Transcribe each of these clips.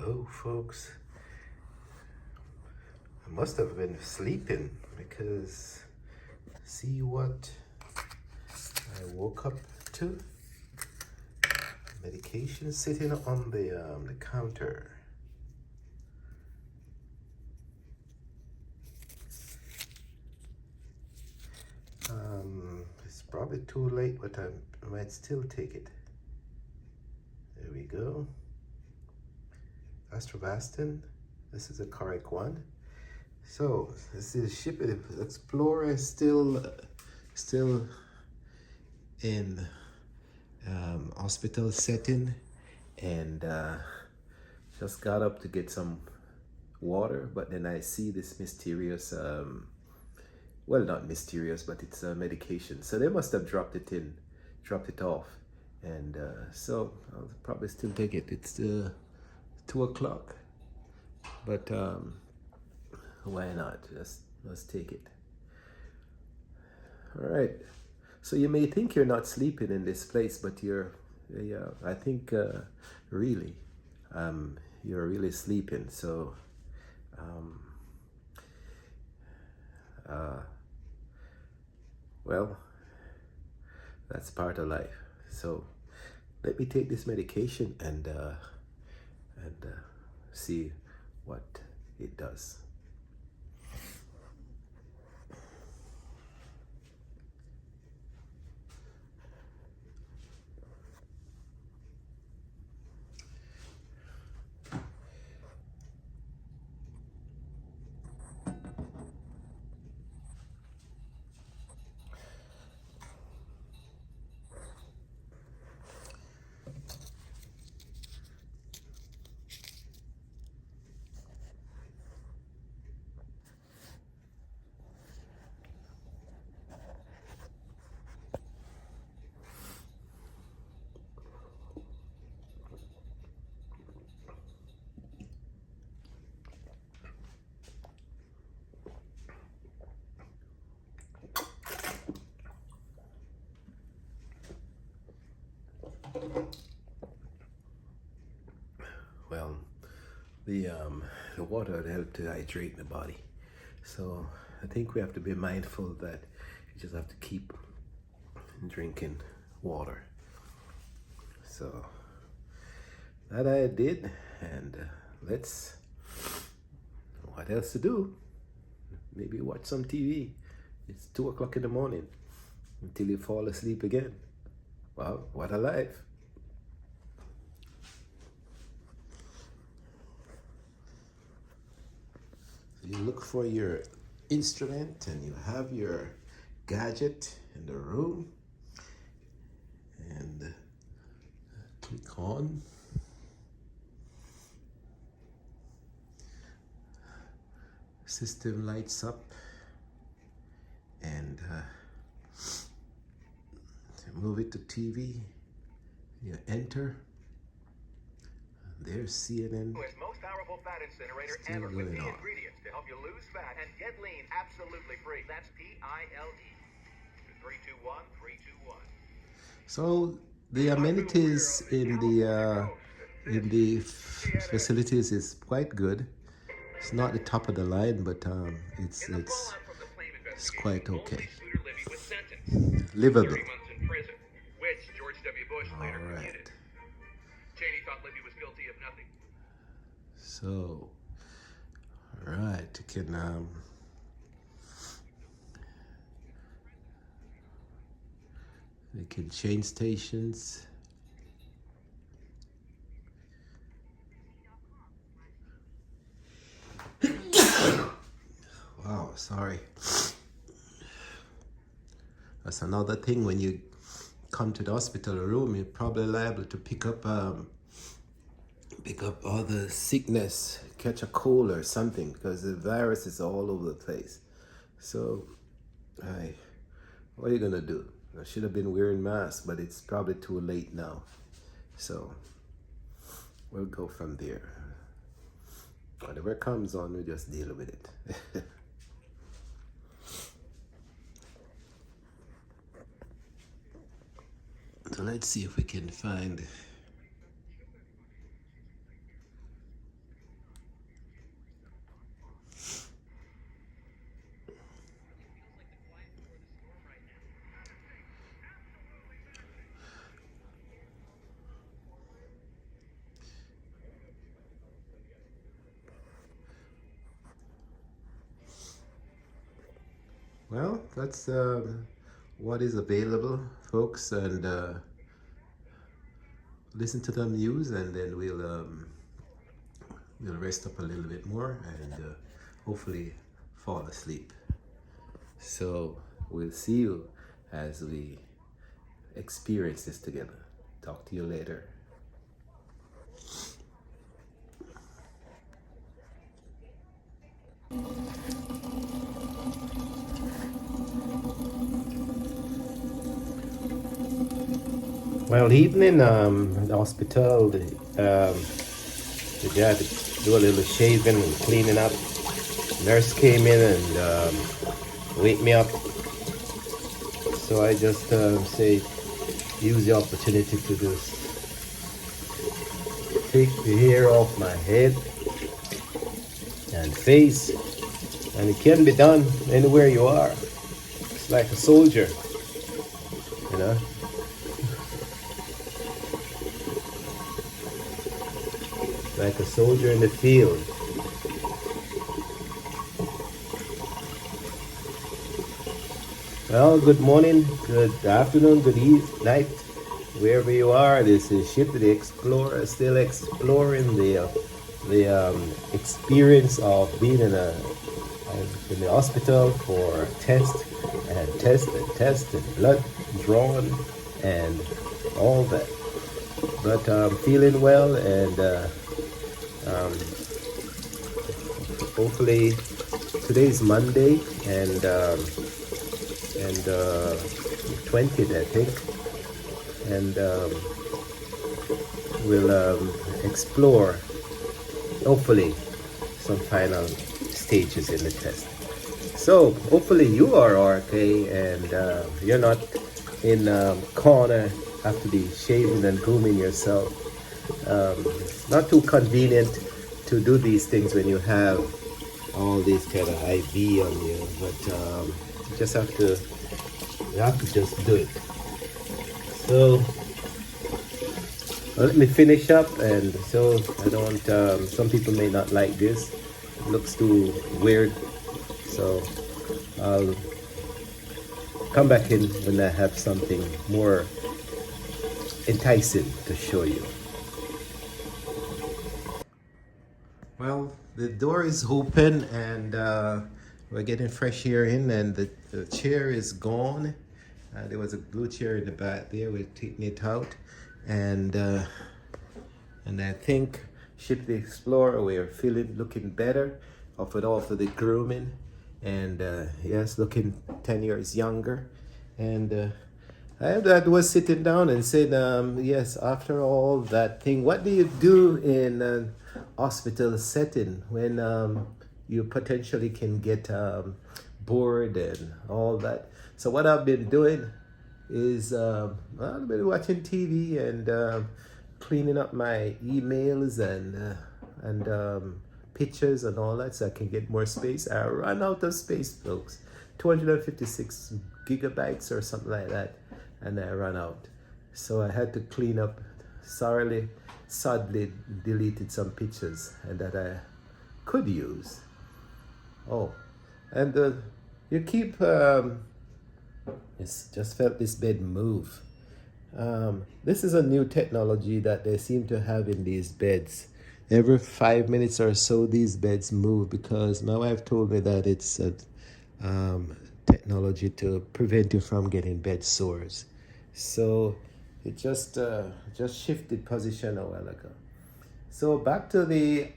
Hello, folks. I must have been sleeping because see what I woke up to? Medication sitting on the counter. It's probably too late, but I might still take it. There we go. Astrovastin. This is a correct one. So this is Ship Explorer still in hospital setting, and just got up to get some water, but then I see this mysterious well, not mysterious, but it's a medication, so they must have dropped it off, and so I'll probably still take it. It's 2 o'clock, but why not? Let's take it. All right. So you may think you're not sleeping in this place, but yeah, I think really, you're really sleeping. So, well, that's part of life. So let me take this medication and see what it does. Well, the water would help to hydrate the body. So I think we have to be mindful that you just have to keep drinking water. So that I did, and let's. What else to do? Maybe watch some TV. It's 2 o'clock in the morning until you fall asleep again. Well, what a life. You look for your instrument and you have your gadget in the room, and click on. System lights up, and move it to TV. You enter. There's CNN. Most powerful fat incinerator Still ever, with going the on. ingredients to help you lose fat and get lean absolutely free. That's PILE. 321 321. So the amenities in the facilities is quite good. It's not the top of the line, but it's quite okay. Livable. 30 months in prison, which George W. Bush later All right. commuted. Cheney thought Libby was guilty of nothing. So, all right, you can change stations. Wow, sorry. That's another thing when you come to the hospital room, you're probably liable to pick up all the sickness, catch a cold or something, because the virus is all over the place. So, what are you gonna do? I should have been wearing masks, but it's probably too late now. So we'll go from there. Whatever comes on, we just deal with it. So let's see if we can find well, that's what is available, folks, and listen to the news, and then we'll rest up a little bit more and hopefully fall asleep. So we'll see you as we experience this together. Talk to you later. Well, evening, the hospital, the dad do a little shaving and cleaning up. Nurse came in and wake me up. So I just say, use the opportunity to just take the hair off my head and face, and it can be done anywhere you are. It's like a soldier, you know. Like a soldier in the field. Well, good morning, good afternoon, good night, wherever you are. This is Ship the Explorer, still exploring the experience of being in the hospital for test and blood drawn and all that. But I'm feeling well, and hopefully today's Monday, and 20th, I think, and we'll explore hopefully some final stages in the test. So hopefully you are okay, and you're not in corner, have to be shaving and grooming yourself. It's not too convenient to do these things when you have all these kind of IV on you, but you just have to just do it. So let me finish up, and so I don't. Some people may not like this. It looks too weird. So I'll come back in when I have something more enticing to show you. Well, the door is open, and we're getting fresh air in, and the chair is gone. There was a blue chair in the back there. We're taking it out, and I think Ship the Explorer, we're looking better with the grooming, and yes, looking 10 years younger. And I was sitting down and said, yes, after all that thing, what do you do in a hospital setting when you potentially can get bored and all that? So what I've been doing is I've been watching TV and cleaning up my emails and pictures and all that, so I can get more space. I ran out of space, folks. 256 gigabytes or something like that, and I ran out. So I had to clean up. Sadly deleted some pictures and that I could use. Oh, and you keep just felt this bed move. This is a new technology that they seem to have in these beds. Every 5 minutes or so, these beds move, because my wife told me that it's a technology to prevent you from getting bed sores. So it just shifted position a while ago. So back to the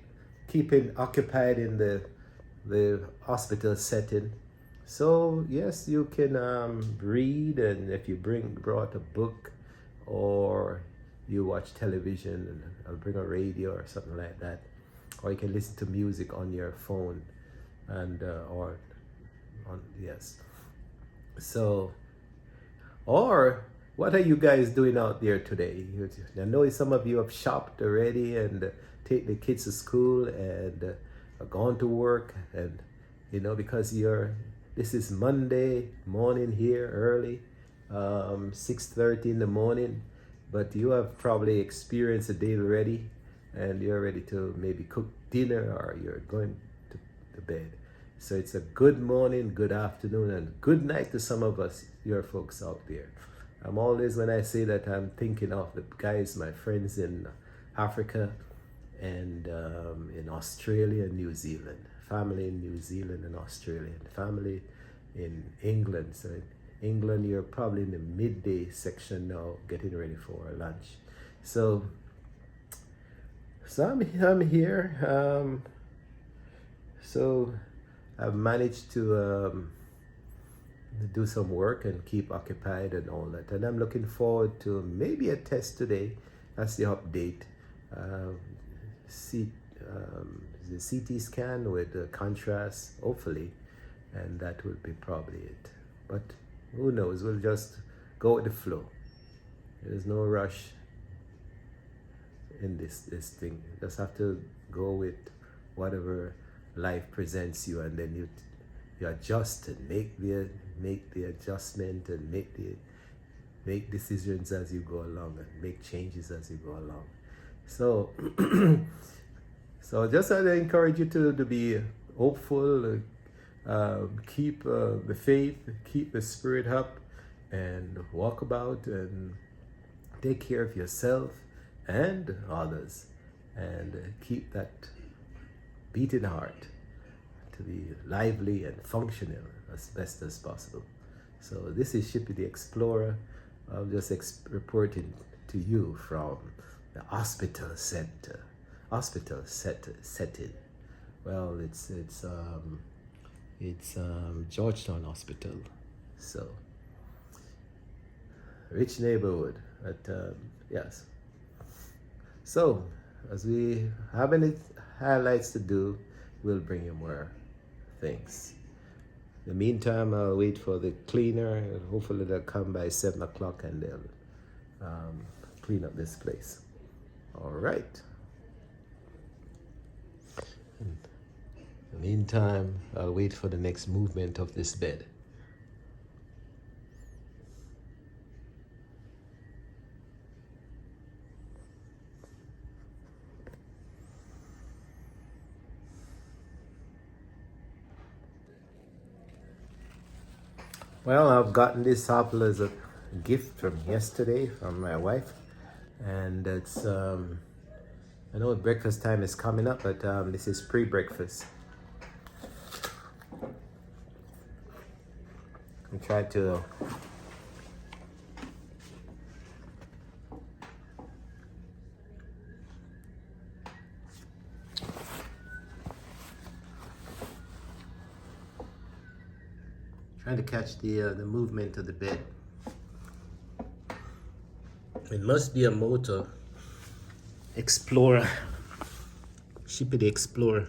keeping occupied in the hospital setting. So yes, you can read, and if you brought a book, or you watch television and bring a radio or something like that, or you can listen to music on your phone, and yes. So, or what are you guys doing out there today? I know some of you have shopped already and take the kids to school and gone to work, and because this is Monday morning here early, 6:30 in the morning, but you have probably experienced the day already, and you're ready to maybe cook dinner, or you're going to bed. So it's a good morning, good afternoon, and good night to some of us, your folks out there. I'm always, when I say that, I'm thinking of the guys, my friends in Africa and in Australia and New Zealand. Family in New Zealand and Australia, and family in England. So in England, you're probably in the midday section now, getting ready for lunch. So I'm here. So I've managed to do some work and keep occupied and all that. And I'm looking forward to maybe a test today. That's the update. See, the CT scan with the contrast, hopefully, and that will be probably it. But who knows? We'll just go with the flow. There's no rush in this thing. You just have to go with whatever life presents you, and then you adjust and make the adjustment and make decisions as you go along and make changes as you go along. So so just I encourage you to be hopeful, keep the faith, keep the spirit up, and walk about and take care of yourself and others, and keep that beating heart to be lively and functional as best as possible. So this is Shippy the Explorer. I'm just reporting to you from the hospital setting. Well, it's Georgetown Hospital. So rich neighborhood, but yes. So as we have any highlights to do, we'll bring you more things. In the meantime, I'll wait for the cleaner, and hopefully they'll come by 7 o'clock and they'll clean up this place. All right. In the meantime, I'll wait for the next movement of this bed. Well, I've gotten this apple as a gift from yesterday from my wife, and it's I know breakfast time is coming up, but this is pre-breakfast. I try to catch the movement of the bed. It must be a motor. Explorer. Shippy the Explorer.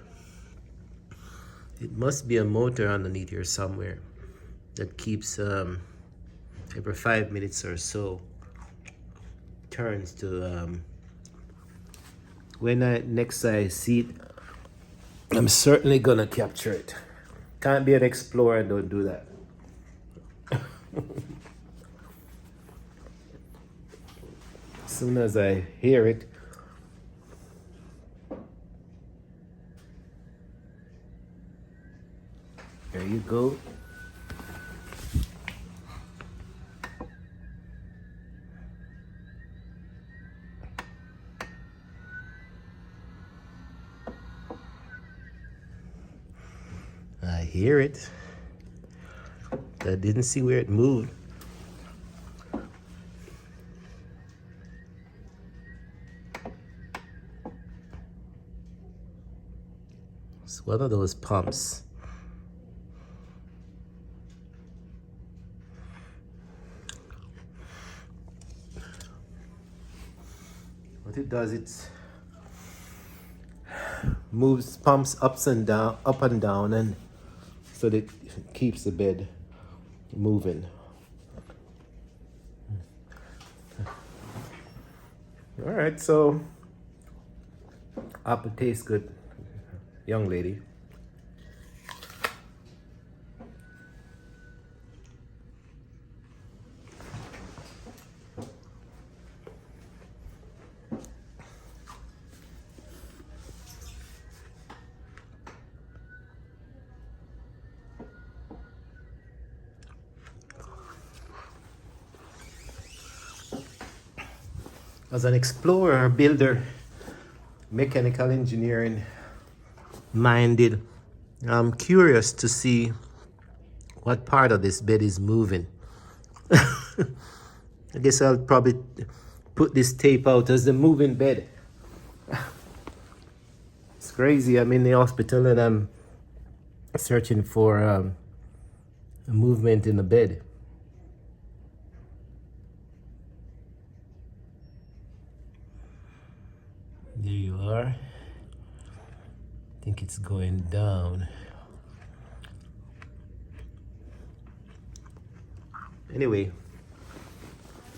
It must be a motor underneath here somewhere that keeps every 5 minutes or so turns to when next I see it, I'm certainly gonna capture it. Can't be an Explorer and don't do that. As soon as I hear it, there you go. I hear it. I didn't see where it moved. It's one of those pumps. What it does, it moves, pumps up and down, and so that it keeps the bed moving. All right, so apple tastes good, young lady. As an explorer, builder, mechanical engineering minded, I'm curious to see what part of this bed is moving. I guess I'll probably put this tape out as the moving bed. It's crazy. I'm in the hospital and I'm searching for a movement in the bed. There you are. I think it's going down. Anyway,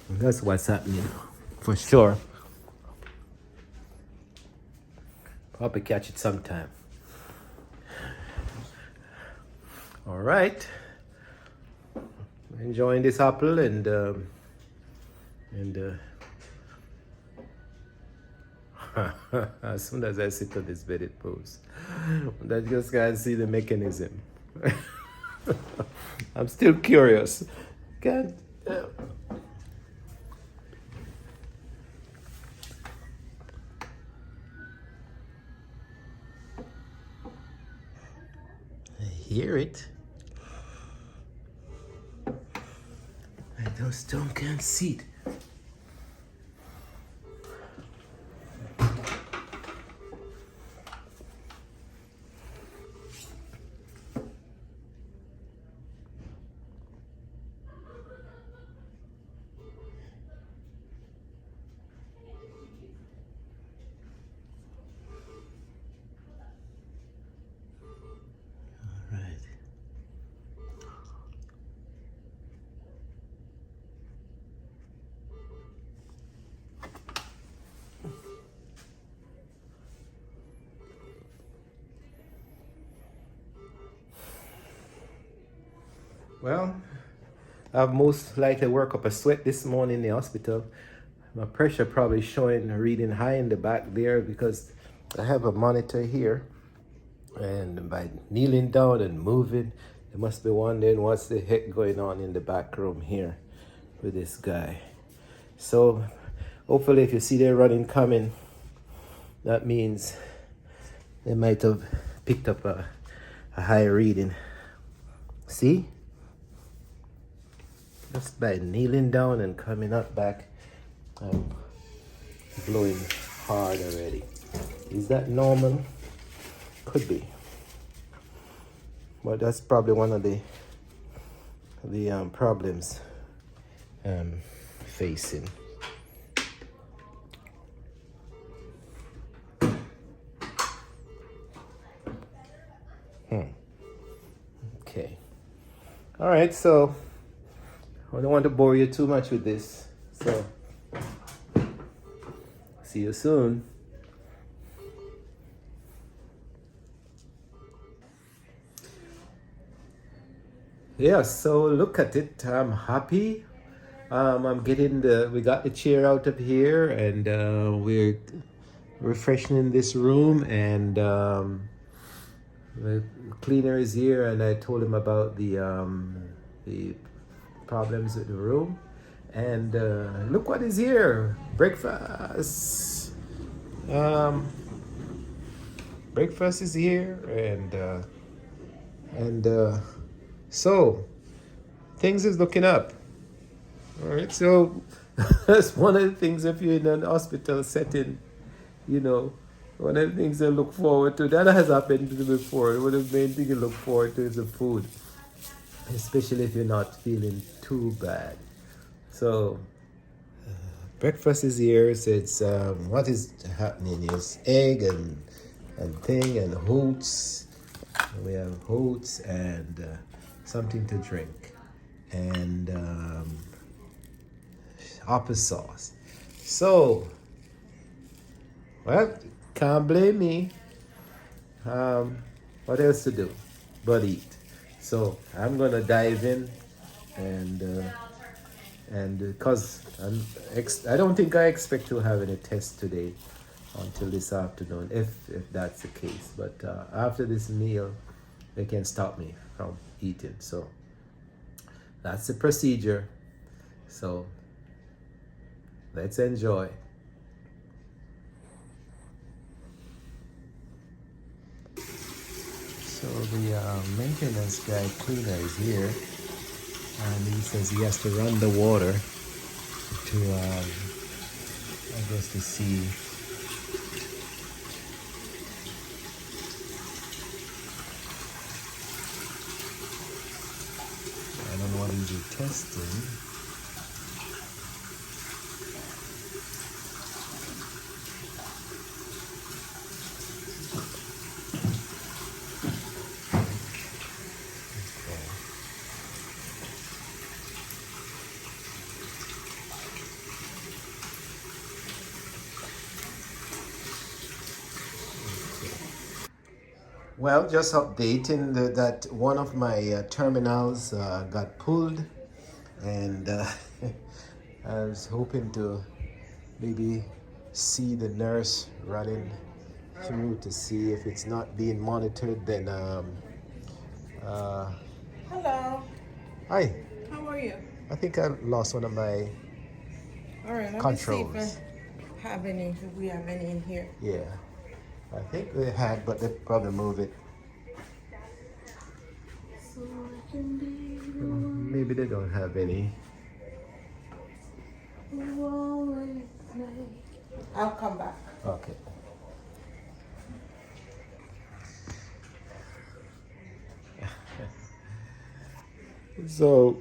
that's what's happening for sure. Probably catch it sometime. All right. Enjoying this apple and as soon as I sit on this bed, it moves. I just can't see the mechanism. I'm still curious. Can't. I hear it. I just can't see it. Well, I've most likely worked up a sweat this morning in the hospital. My pressure probably showing a reading high in the back there because I have a monitor here. And by kneeling down and moving, they must be wondering what's the heck going on in the back room here with this guy. So hopefully if you see their running coming, that means they might have picked up a high reading. See? Just by kneeling down and coming up back, I'm blowing hard already. Is that normal? Could be. But that's probably one of the problems I'm facing. Okay. All right, so I don't want to bore you too much with this. So, see you soon. Yeah, so look at it. I'm happy. I'm getting we got the chair out of here and we're refreshing in this room and the cleaner is here and I told him about the problems with the room and look what is here. Breakfast. Breakfast is here and so things is looking up. All right, so that's one of the things if you're in an hospital setting, you know, one of the things I look forward to. That has happened before. One of the main things you look forward to is the food, especially if you're not feeling too bad. So breakfast is here. So it's what is happening is egg and thing and oats. We have oats and something to drink and applesauce. So, well, can't blame me. What else to do but eat? So I'm gonna dive in and because I don't think I expect to have any tests today until this afternoon, if that's the case. But after this meal, they can stop me from eating. So that's the procedure. So let's enjoy. So the maintenance guy cleaner is here, and he says he has to run the water to, I guess, to see. I don't know what he's testing. Well, just updating that one of my terminals got pulled, and I was hoping to maybe see the nurse running through to see if it's not being monitored. Then, Hello. hi. How are you? I think I lost one of my All right. Let controls. me see if I have any. If we have any in here. Yeah, I think they had, but they probably move it. So I can be Maybe they don't have any. I'll come back. Okay. So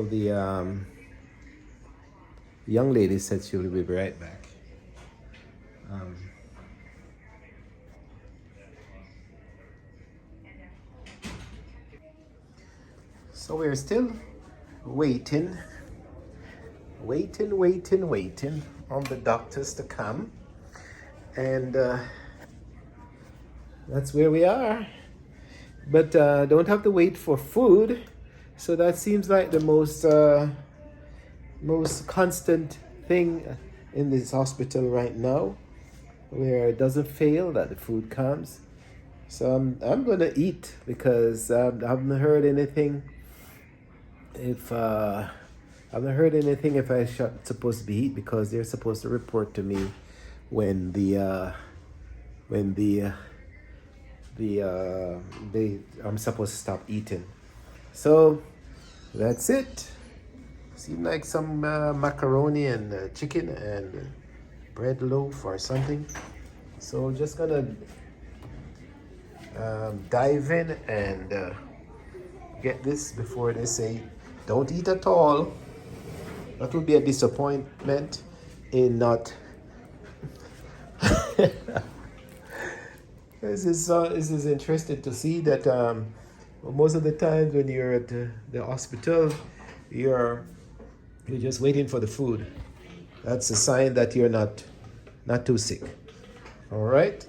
the young lady said she will be right back. So we're still waiting on the doctors to come, and that's where we are. But don't have to wait for food, so that seems like the most constant thing in this hospital right now, where it doesn't fail that the food comes. So I'm gonna eat because I haven't heard anything. If I haven't heard anything if I supposed to be eat, because they're supposed to report to me when I'm supposed to stop eating. So that's it. Seemed like some macaroni and chicken and bread loaf or something. So just gonna dive in and get this before they say don't eat at all. That would be a disappointment in not. This is interesting to see that most of the times when you're at the hospital, you're just waiting for the food. That's a sign that you're not too sick. All right.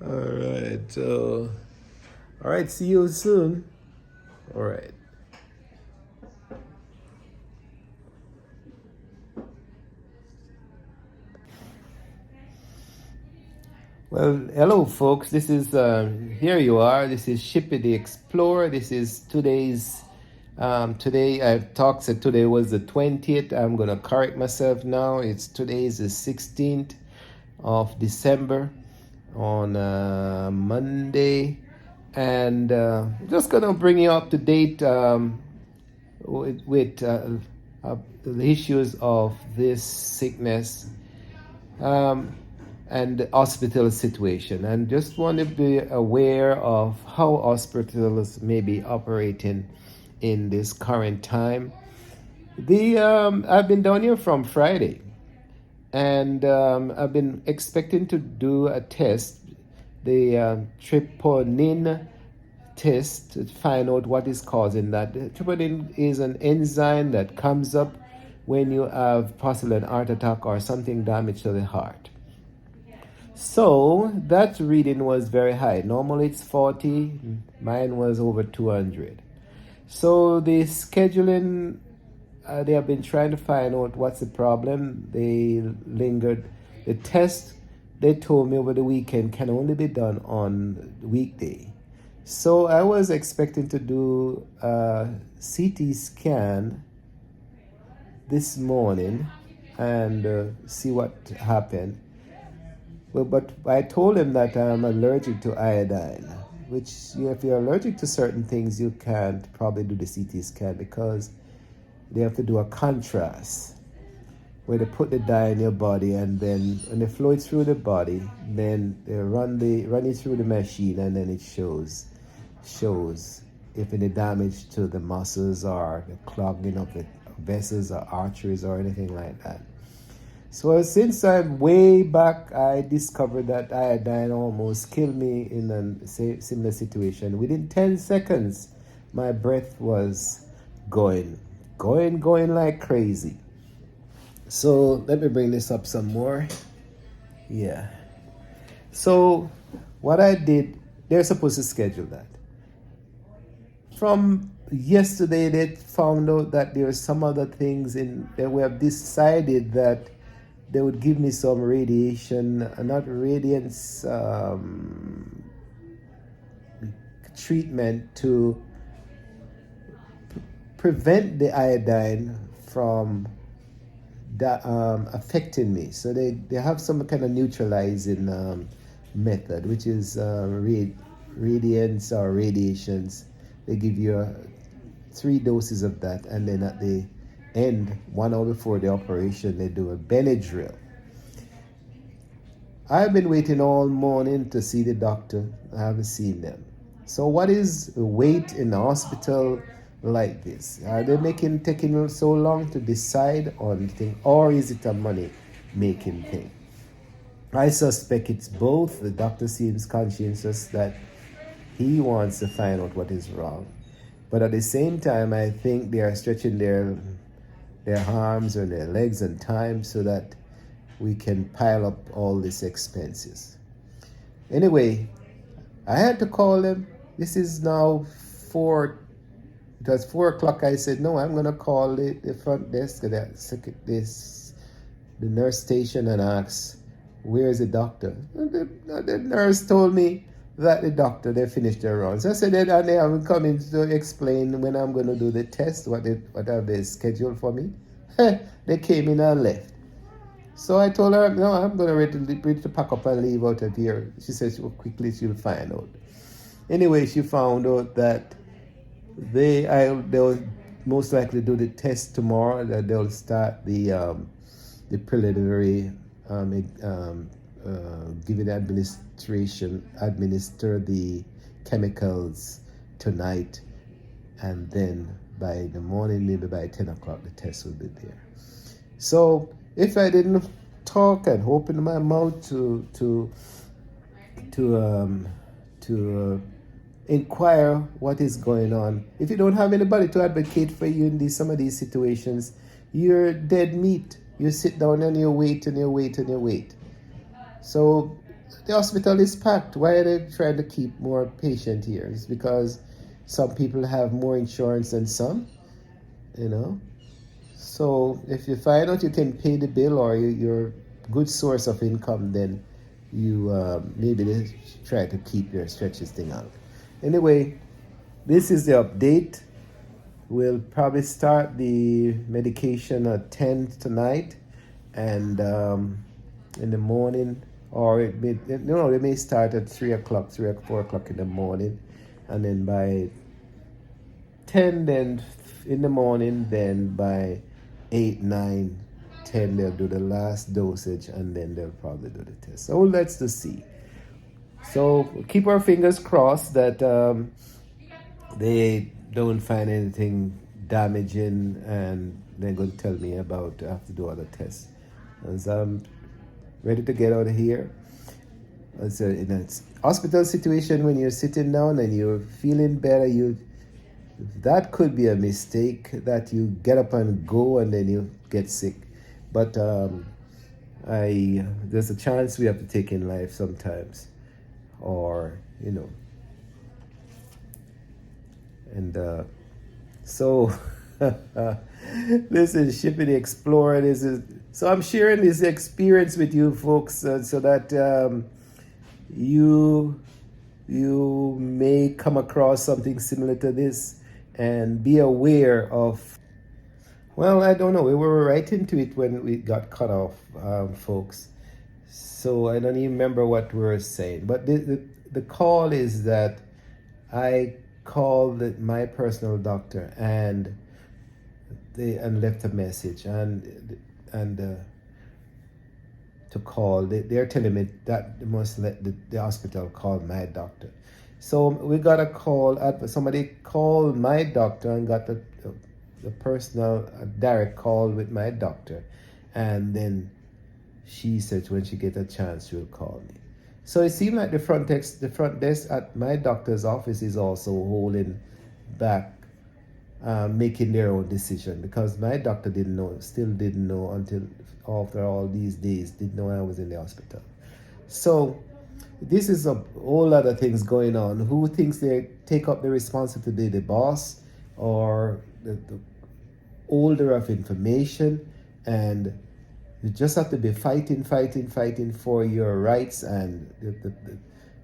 All right. All right. See you soon. All right. Well, hello, folks. This is here you are. This is Shippy the Explorer. This is today's. Today I've talked. Said today was the 20th. I'm gonna correct myself now. Today is the 16th of December on Monday, and just gonna bring you up to date with the issues of this sickness. And the hospital situation, and just want to be aware of how hospitals may be operating in this current time. I've been down here from Friday, and I've been expecting to do a test, the troponin test, to find out what is causing that. Troponin is an enzyme that comes up when you have possibly an heart attack or something damage to the heart. So that reading was very high. Normally it's 40. Mine was over 200. So the scheduling, they have been trying to find out what's the problem. They lingered. The test, they told me over the weekend, can only be done on weekday. So I was expecting to do a CT scan this morning and see what happened. Well, but I told him that I'm allergic to iodine, which if you're allergic to certain things, you can't probably do the CT scan because they have to do a contrast where they put the dye in your body, and then when they flow it through the body, then they run it through the machine, and then it shows if any damage to the muscles or the clogging of the vessels or arteries or anything like that. So since I'm way back, I discovered that iodine almost killed me in a similar situation. Within 10 seconds, my breath was going like crazy. So let me bring this up some more. Yeah. So what I did, they're supposed to schedule that. From yesterday, they found out that there are some other things that we have decided that they would give me some radiation, not radiance, treatment to prevent the iodine from affecting me. So they have some kind of neutralizing method, which is radiance or radiations. They give you 3 doses of that, and then at the end, 1 hour before the operation, they do a Benadryl. I've been waiting all morning to see the doctor. I haven't seen them. So what is the wait in the hospital like this? Are they taking so long to decide on anything, or is it a money making thing? I suspect it's both. The doctor seems conscientious that he wants to find out what is wrong, but at the same time, I think they are stretching their arms or their legs and time so that we can pile up all these expenses. This I had to call them. This is now 4. It was 4 o'clock. I said, no, I'm going to call the front desk of the nurse station and ask, where is the doctor? The nurse told me that the doctor, they finished their rounds. I said, and they haven't come in to explain when I'm going to do the test, what have they scheduled for me. They came in and left. So I told her, no, I'm going ready to pack up and leave out of here. She said she'll find out. Anyway, she found out that they'll most likely do the test tomorrow, that they'll start the preliminary giving administer the chemicals tonight, and then by the morning, maybe by 10 o'clock, the test will be there. So if I didn't talk and open my mouth to inquire what is going on, if you don't have anybody to advocate for you in some of these situations, you're dead meat. You sit down and you wait and you wait and you wait. So the hospital is packed. Why are they trying to keep more patients here? It's because some people have more insurance than some, So if you find out you can pay the bill or you're a good source of income, then you maybe they try to stretch this thing out. Anyway, this is the update. We'll probably start the medication at 10 tonight, and in the morning, or it may start at 3 o'clock, 3 or 4 o'clock in the morning, and then by 10 then in the morning, then by 8, 9, 10 they'll do the last dosage, and then they'll probably do the test. So let's just see. So keep our fingers crossed that they don't find anything damaging, and they're going to tell me about I have to do other tests. As I'm ready to get out of here. It's in a hospital situation, when you're sitting down and you're feeling better, that could be a mistake, that you get up and go and then you get sick. But there's a chance we have to take in life sometimes, or and so this is Shippy Explorer. So I'm sharing this experience with you folks, so that you may come across something similar to this and be aware of Well, I don't know. We were right into it when we got cut off, folks. So I don't even remember what we were saying. But the call is that I called my personal doctor and left a message and to call. They're telling me that they must let the hospital call my doctor. So we got a call. Somebody called my doctor and got the personal direct call with my doctor, and then she said when she get a chance she'll call me. So it seemed like the front desk at my doctor's office is also holding back, making their own decision, because my doctor still didn't know until after all these days, didn't know I was in the hospital. So this is a whole lot of things going on. Who thinks they take up the responsibility, the boss or the holder of information? And you just have to be fighting for your rights and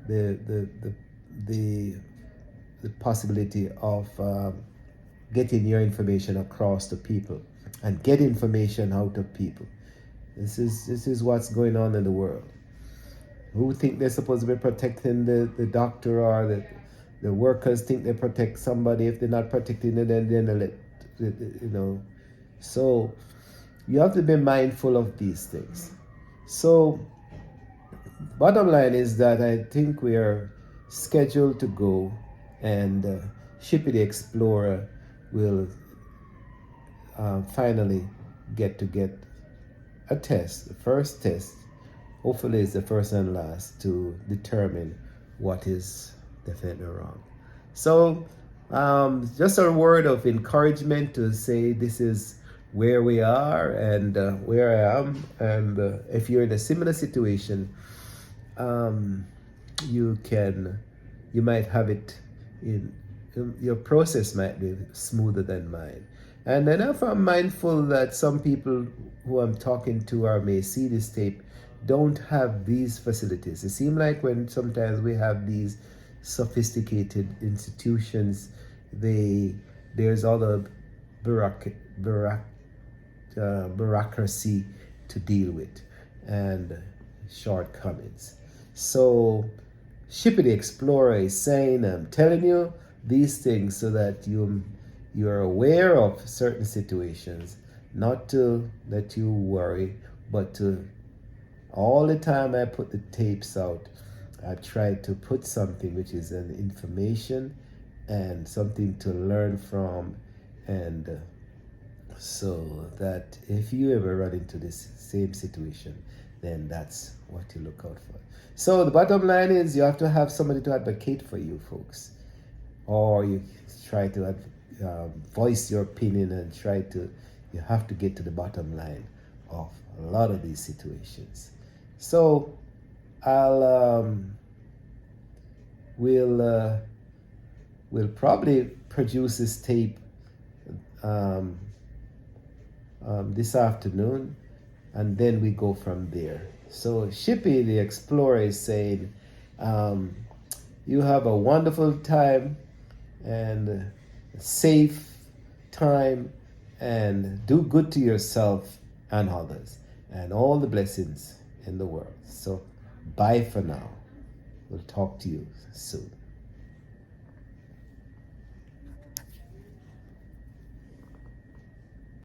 the possibility of getting your information across to people and get information out of people. This is what's going on in the world. Who think they're supposed to be protecting the doctor, or the workers think they protect somebody? If they're not protecting it, then they let, you know. So you have to be mindful of these things. So bottom line is that I think we are scheduled to go, and Shippy the Explorer will finally get a test, the first test. Hopefully it's the first and last to determine what is definitely wrong. So just a word of encouragement to say this is where we are and where I am. And if you're in a similar situation, you might have it your process might be smoother than mine. And then if I'm mindful that some people who I'm talking to or may see this tape don't have these facilities. It seems like when sometimes we have these sophisticated institutions, there's all the bureaucracy to deal with and shortcomings. So Shippy the Explorer is saying, I'm telling you these things so that you're aware of certain situations, not to let you worry, but to all the time I put the tapes out, I try to put something which is an information and something to learn from, and so that if you ever run into this same situation, then that's what you look out for. So the bottom line is you have to have somebody to advocate for you, folks, or you try to voice your opinion and you have to get to the bottom line of a lot of these situations. So we'll probably produce this tape this afternoon, and then we go from there. So Shippy the Explorer is saying, you have a wonderful time and a safe time, and do good to yourself and others, and all the blessings in the world. So bye for now. We'll talk to you soon.